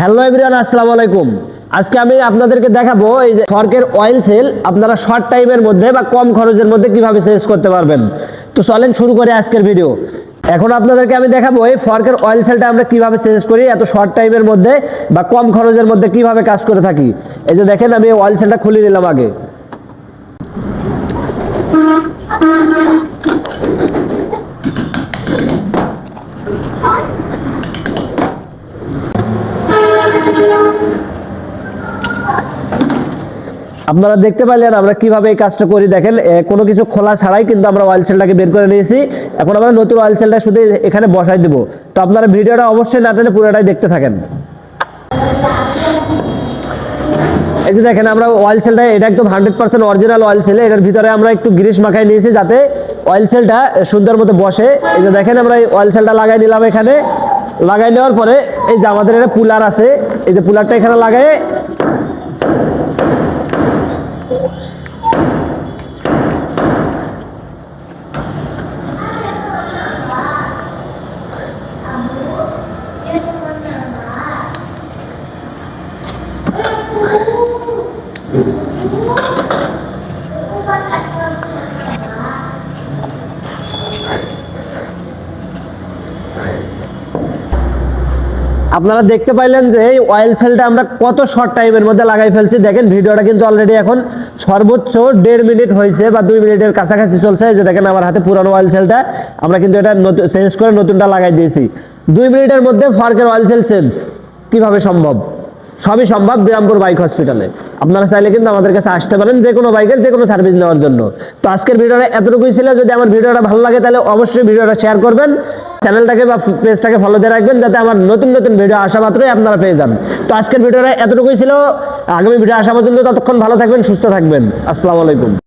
Hello everyone, আসসালামু আলাইকুম। আজকে আমি আপনাদেরকে দেখাবো এই যে ফর্কের অয়েল সেল আপনারা শর্ট টাইমের মধ্যে বা কম খরচের মধ্যে কিভাবে চেঞ্জ করতে পারবেন। তো চলেন শুরু করি আজকের ভিডিও। এখন আপনাদেরকে আমি দেখাবো এই ফর্কের অয়েল সেলটা আমরা কিভাবে চেঞ্জ করি এত শর্ট টাইমের মধ্যে বা কম খরচের মধ্যে কিভাবে কাজ করে থাকি। এই যে দেখেন আমি অয়েল সেলটা খুলে নিলাম আগে। আপনারা দেখতে পাইলেন আমরা কিভাবে এই কাজটা করি। দেখেন কোনো কিছু খোলা ছাড়াই কিন্তু আমরা অয়েল সেলটাকে বের করে নিয়েছি। এখন আমরা নতুন অয়েল সেলটা শুধু এখানে বসাই দেব। তো আপনারা ভিডিওটা অবশ্যই না টেনে পুরোটাই দেখতে থাকেন। এই যে দেখেন আমরা অয়েল সেলটা এটা একদম 100% অরিজিনাল অয়েল সেল। এটার ভিতরে আমরা একটু গ্রিস মাখাই নিয়েছি যাতে অয়েল সেলটা সুন্দর মতো বসে। এই যে দেখেন আমরা এই অয়েল সেলটা লাগাই নিলাম এখানে। লাগাই নেওয়ার পরে এই যে আমাদের এটা পুলার আছে, এই যে পুলারটা এখানে লাগাই আপনারা দেখতে পাইলেন যে এই অয়েল সেলটা আমরা কত শর্ট টাইমের মধ্যে লাগাই ফেলছি। দেখেন ভিডিওটা কিন্তু অলরেডি এখন সর্বোচ্চ 1.5 মিনিট হয়েছে বা 2 মিনিটের কাছাকাছি চলছে। যে দেখেন আমার হাতে পুরানো অয়েল সেলটা আমরা কিন্তু এটা চেঞ্জ করে নতুনটা লাগাই দিয়েছি। 2 মিনিটের মধ্যে ফর্কের অয়েল সেল চেঞ্জ কিভাবে সম্ভব? সবই সম্ভব বিরামপুর বাইক হসপিটালে। আপনারা চাইলে কিন্তু আমাদের কাছে আসতে পারেন যে কোনো বাইকের যে কোনো সার্ভিস নেওয়ার জন্য। তো আজকের ভিডিওটা এতটুকুই ছিল। যদি আমার ভিডিওটা ভালো লাগে তাহলে অবশ্যই ভিডিওটা শেয়ার করবেন, চ্যানেলটাকে বা পেজটাকে ফলো দিয়ে রাখবেন যাতে আমার নতুন নতুন ভিডিও আসা মাত্রই আপনারা পেয়ে যান। তো আজকের ভিডিওটা এতটুকুই ছিল। আগামী ভিডিও আসা পর্যন্ত ততক্ষণ ভালো থাকবেন, সুস্থ থাকবেন। আসসালামু আলাইকুম।